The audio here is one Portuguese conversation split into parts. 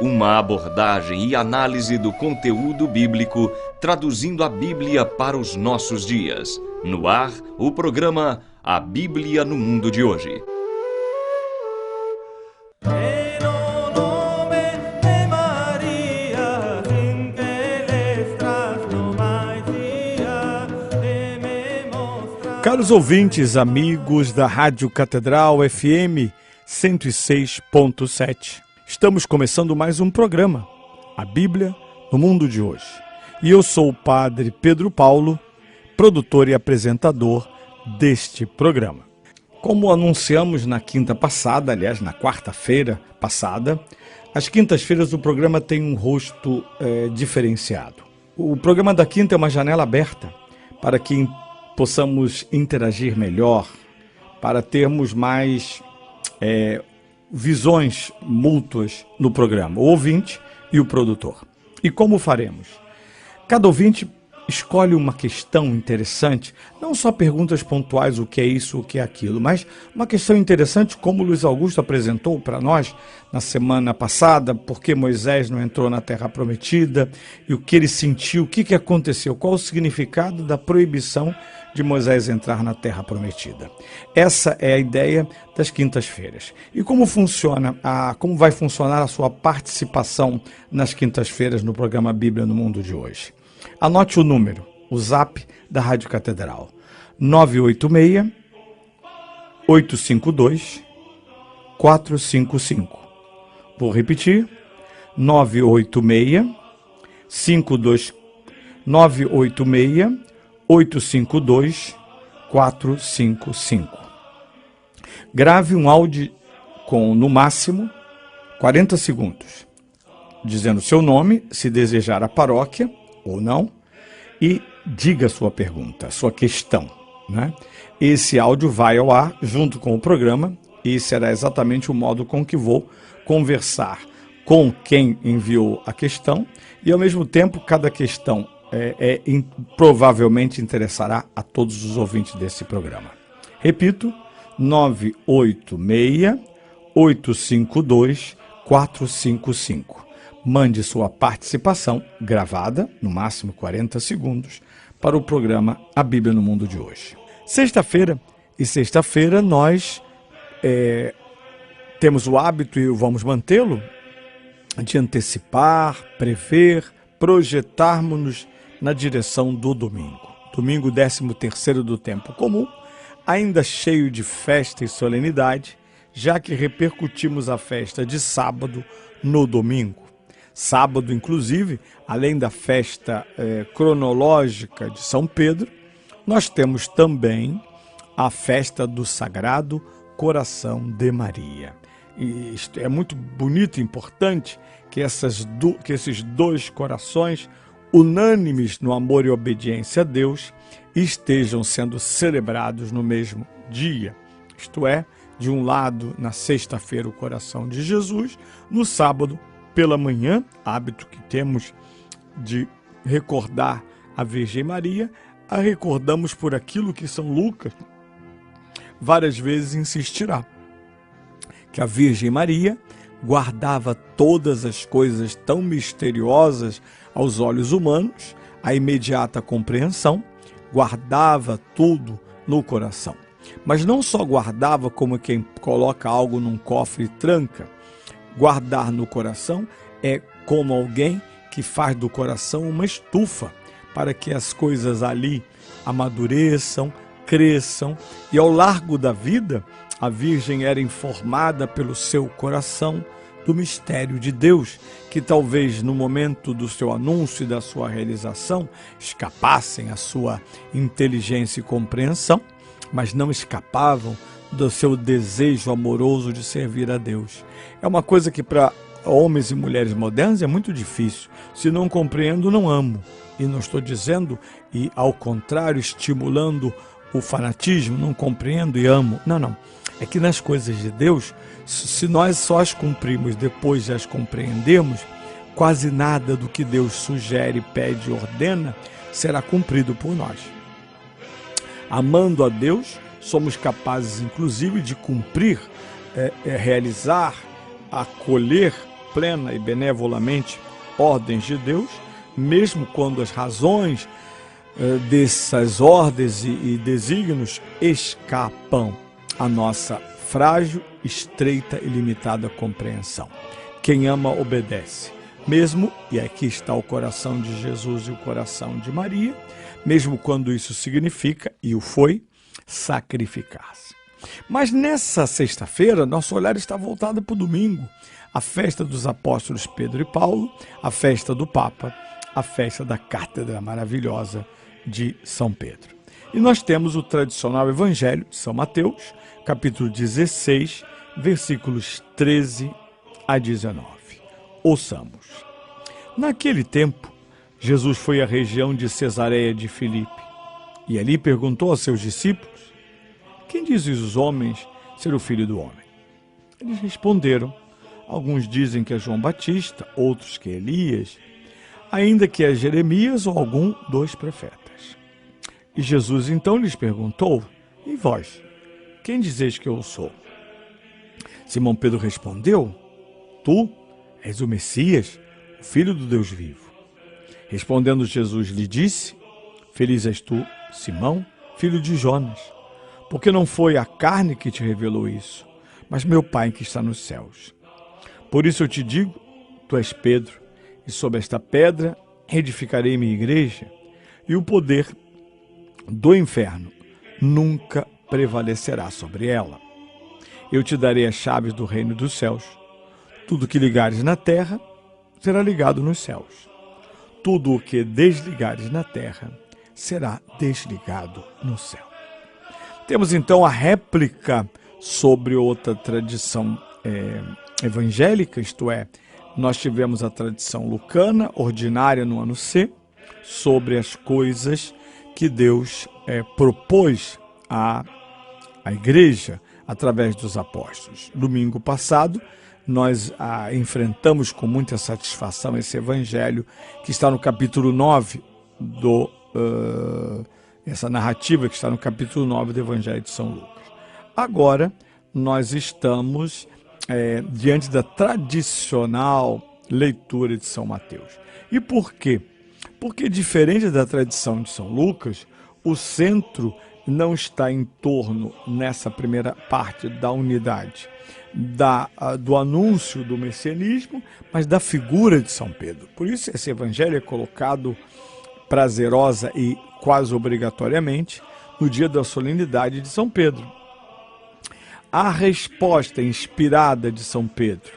Uma abordagem e análise do conteúdo bíblico, traduzindo a Bíblia para os nossos dias. No ar, o programa A Bíblia no Mundo de Hoje. Caros ouvintes, amigos da Rádio Catedral FM 106.7, estamos começando mais um programa, A Bíblia no Mundo de Hoje. E eu sou o Padre Pedro Paulo, produtor e apresentador deste programa. Como anunciamos na quinta passada, aliás, na quarta-feira passada, as quintas-feiras o programa tem um rosto diferenciado. O programa da quinta é uma janela aberta para que possamos interagir melhor, para termos mais visões mútuas no programa, o ouvinte e o produtor. E como faremos? Cada ouvinte escolhe uma questão interessante, não só perguntas pontuais, o que é isso, o que é aquilo, mas uma questão interessante, como o Luiz Augusto apresentou para nós na semana passada, por que Moisés não entrou na Terra Prometida, e o que ele sentiu, o que aconteceu, qual o significado da proibição de Moisés entrar na Terra Prometida. Essa é a ideia das quintas-feiras. E como vai funcionar a sua participação nas quintas-feiras no programa Bíblia no Mundo de Hoje? Anote o número, o zap da Rádio Catedral, 986-852-455. Vou repetir, 986-852-455. Grave um áudio com, no máximo, 40 segundos, dizendo seu nome, se desejar a paróquia ou não, e diga a sua pergunta, sua questão, né? Esse áudio vai ao ar junto com o programa e será exatamente o modo com que vou conversar com quem enviou a questão e, ao mesmo tempo, cada questão provavelmente interessará a todos os ouvintes desse programa. Repito, 986-852-455. Mande sua participação gravada, no máximo 40 segundos, para o programa A Bíblia no Mundo de Hoje. Sexta-feira nós temos o hábito, e vamos mantê-lo, de antecipar, prever, projetarmos-nos na direção do domingo. Domingo 13º do tempo comum, ainda cheio de festa e solenidade, já que repercutimos a festa de sábado no domingo. Sábado, inclusive, além da festa cronológica de São Pedro, nós temos também a festa do Sagrado Coração de Maria. E isto é muito bonito e importante que esses dois corações, unânimes no amor e obediência a Deus, estejam sendo celebrados no mesmo dia. Isto é, de um lado, na sexta-feira, o coração de Jesus, no sábado, pela manhã, hábito que temos de recordar a Virgem Maria, a recordamos por aquilo que São Lucas várias vezes insistirá, que a Virgem Maria guardava todas as coisas tão misteriosas aos olhos humanos, a imediata compreensão, guardava tudo no coração. Mas não só guardava como quem coloca algo num cofre e tranca. Guardar no coração é como alguém que faz do coração uma estufa para que as coisas ali amadureçam, cresçam, e ao largo da vida a Virgem era informada pelo seu coração do mistério de Deus, que talvez no momento do seu anúncio e da sua realização escapassem à sua inteligência e compreensão, mas não escapavam do seu desejo amoroso de servir a Deus. É uma coisa que para homens e mulheres modernos é muito difícil. Se não compreendo, não amo. E não estou dizendo, e ao contrário, estimulando o fanatismo, não compreendo e amo. Não. É que nas coisas de Deus, se nós só as cumprimos depois de as compreendermos, quase nada do que Deus sugere, pede e ordena será cumprido por nós. Amando a Deus, somos capazes, inclusive, de cumprir, realizar, acolher plena e benevolamente ordens de Deus, mesmo quando as razões dessas ordens e desígnios escapam à nossa frágil, estreita e limitada compreensão. Quem ama obedece, mesmo, e aqui está o coração de Jesus e o coração de Maria, mesmo quando isso significa, e o foi, sacrificar-se. Mas nessa sexta-feira, nosso olhar está voltado para o domingo, a festa dos apóstolos Pedro e Paulo, a festa do Papa, a festa da Cátedra Maravilhosa de São Pedro. E nós temos o tradicional Evangelho de São Mateus, capítulo 16, versículos 13 a 19. Ouçamos. Naquele tempo, Jesus foi à região de Cesareia de Filipe e ali perguntou aos seus discípulos: quem dizem os homens ser o Filho do Homem? Eles responderam: alguns dizem que é João Batista, outros que é Elias, ainda que é Jeremias ou algum dos profetas. E Jesus então lhes perguntou: e vós, quem dizeis que eu sou? Simão Pedro respondeu: tu és o Messias, o Filho do Deus vivo. Respondendo Jesus lhe disse: feliz és tu, Simão, filho de Jonas, porque não foi a carne que te revelou isso, mas meu Pai que está nos céus. Por isso eu te digo, tu és Pedro, e sobre esta pedra edificarei minha igreja, e o poder do inferno nunca prevalecerá sobre ela. Eu te darei as chaves do reino dos céus. Tudo que ligares na terra será ligado nos céus. Tudo o que desligares na terra será desligado no céu. Temos então a réplica sobre outra tradição evangélica, isto é, nós tivemos a tradição lucana, ordinária no ano C, sobre as coisas que Deus propôs à igreja através dos apóstolos. Domingo passado, nós enfrentamos com muita satisfação esse evangelho que está no capítulo 9 essa narrativa que está no capítulo 9 do Evangelho de São Lucas. Agora, nós estamos diante da tradicional leitura de São Mateus. E por quê? Porque, diferente da tradição de São Lucas, o centro não está em torno, nessa primeira parte da unidade, do anúncio do messianismo, mas da figura de São Pedro. Por isso, esse evangelho é colocado prazerosa e quase obrigatoriamente no dia da solenidade de São Pedro. A resposta inspirada de São Pedro: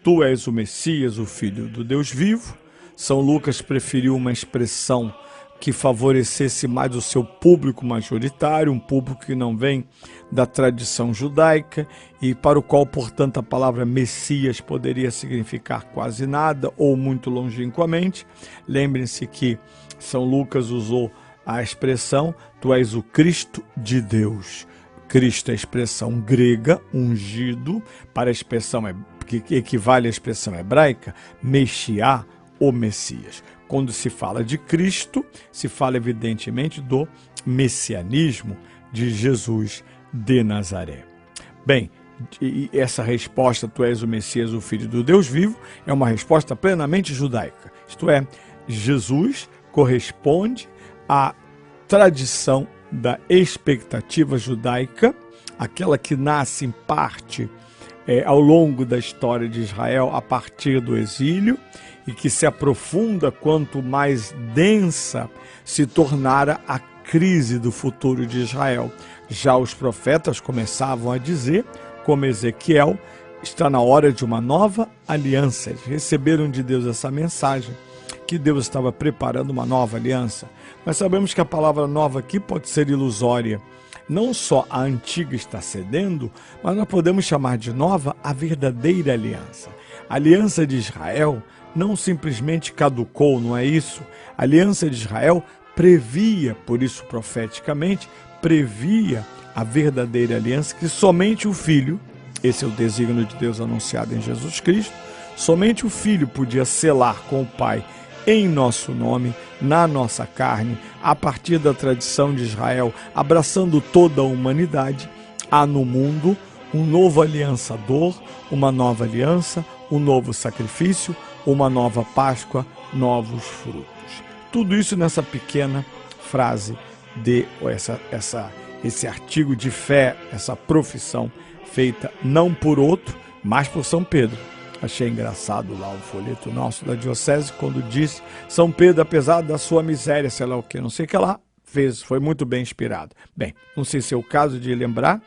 tu és o Messias, o Filho do Deus vivo. São Lucas preferiu uma expressão que favorecesse mais o seu público majoritário, um público que não vem da tradição judaica e para o qual, portanto, a palavra Messias poderia significar quase nada ou muito longínquamente. Lembrem-se que São Lucas usou a expressão tu és o Cristo de Deus. Cristo é a expressão grega, ungido, para a expressão que equivale à expressão hebraica, Meshiá, o Messias. Quando se fala de Cristo, se fala evidentemente do messianismo de Jesus de Nazaré. Bem, essa resposta, tu és o Messias, o Filho do Deus vivo, é uma resposta plenamente judaica. Isto é, Jesus corresponde à tradição da expectativa judaica, aquela que nasce em parte ao longo da história de Israel a partir do exílio e que se aprofunda quanto mais densa se tornara a crise do futuro de Israel. Já os profetas começavam a dizer, como Ezequiel, está na hora de uma nova aliança. Eles receberam de Deus essa mensagem, que Deus estava preparando uma nova aliança. Nós sabemos que a palavra nova aqui pode ser ilusória. Não só a antiga está cedendo, mas nós podemos chamar de nova a verdadeira aliança. A aliança de Israel não simplesmente caducou, não é isso? A aliança de Israel previa, por isso profeticamente, previa a verdadeira aliança que somente o Filho, esse é o desígnio de Deus anunciado em Jesus Cristo, somente o Filho podia selar com o Pai em nosso nome, na nossa carne, a partir da tradição de Israel, abraçando toda a humanidade. Há no mundo um novo aliançador, uma nova aliança, um novo sacrifício, uma nova Páscoa, novos frutos. Tudo isso nessa pequena frase de esse artigo de fé, essa profissão feita não por outro, mas por São Pedro. Achei engraçado lá o folheto nosso da diocese, quando disse: São Pedro, apesar da sua miséria, sei lá o que, não sei o que lá, foi muito bem inspirado. Bem, não sei se é o caso de lembrar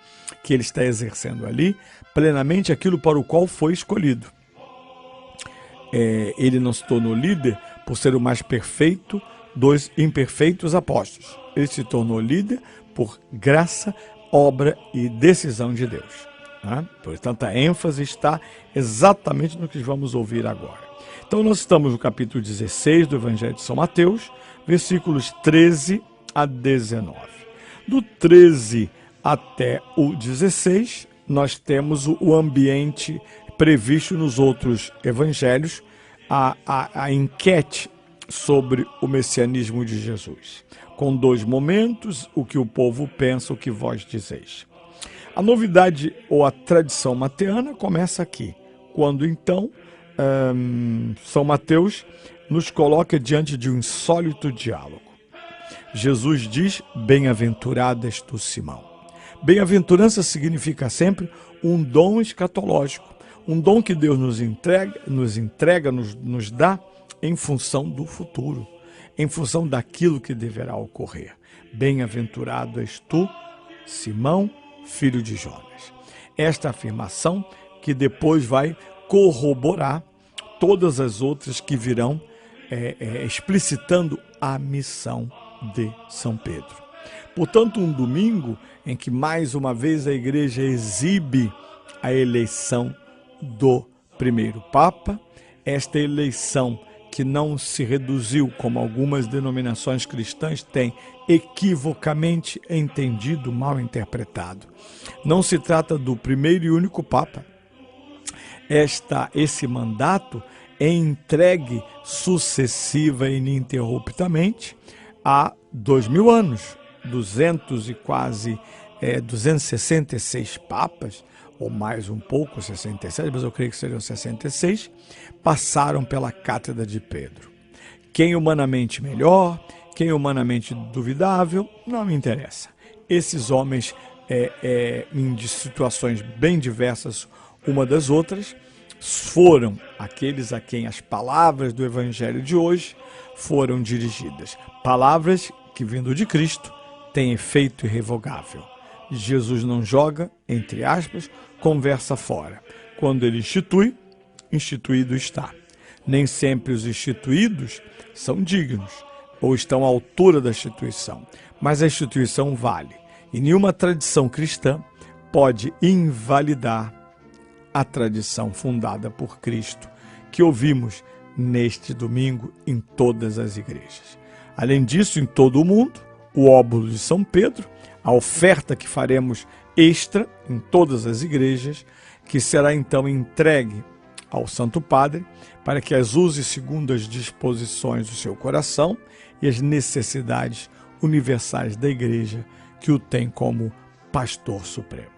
que ele está exercendo ali plenamente aquilo para o qual foi escolhido. Ele não se tornou líder por ser o mais perfeito dos imperfeitos apóstolos. Ele se tornou líder por graça, obra e decisão de Deus. Portanto, a ênfase está exatamente no que vamos ouvir agora. Então, nós estamos no capítulo 16 do Evangelho de São Mateus, versículos 13 a 19. Do 13 até o 16, nós temos o ambiente previsto nos outros evangelhos, a enquete sobre o messianismo de Jesus, com 2 momentos: o que o povo pensa, o que vós dizeis. A novidade ou a tradição mateana começa aqui, quando então São Mateus nos coloca diante de um insólito diálogo. Jesus diz: bem-aventurado és tu, Simão. Bem-aventurança significa sempre um dom escatológico, um dom que Deus nos dá em função do futuro, em função daquilo que deverá ocorrer. Bem-aventurado és tu, Simão, filho de Jonas. Esta afirmação que depois vai corroborar todas as outras que virão, explicitando a missão de São Pedro. Portanto, um domingo em que mais uma vez a Igreja exibe a eleição do primeiro Papa, esta eleição que não se reduziu, como algumas denominações cristãs têm equivocamente entendido, mal interpretado. Não se trata do primeiro e único Papa. Esse mandato é entregue sucessiva e ininterruptamente há 2000 anos, 266 papas, ou mais um pouco, 67, mas eu creio que seriam 66, passaram pela cátedra de Pedro. Quem humanamente melhor, quem humanamente duvidável, não me interessa. Esses homens, em situações bem diversas uma das outras, foram aqueles a quem as palavras do Evangelho de hoje foram dirigidas. Palavras que, vindo de Cristo, têm efeito irrevogável. Jesus não joga, entre aspas, conversa fora. Quando ele institui, instituído está. Nem sempre os instituídos são dignos ou estão à altura da instituição, mas a instituição vale. E nenhuma tradição cristã pode invalidar a tradição fundada por Cristo, que ouvimos neste domingo em todas as igrejas. Além disso, em todo o mundo, o óbolo de São Pedro, a oferta que faremos extra em todas as igrejas, que será então entregue ao Santo Padre, para que as use segundo as disposições do seu coração e as necessidades universais da igreja, que o tem como pastor supremo.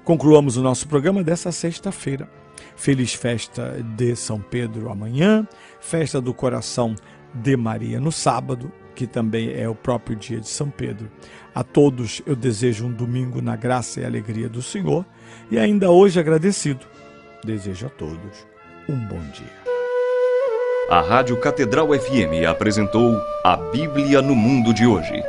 Concluamos o nosso programa dessa sexta-feira. Feliz festa de São Pedro amanhã, festa do coração de Maria no sábado, que também é o próprio dia de São Pedro. A todos eu desejo um domingo na graça e alegria do Senhor, e ainda hoje agradecido, desejo a todos um bom dia. A Rádio Catedral FM apresentou A Bíblia no Mundo de Hoje.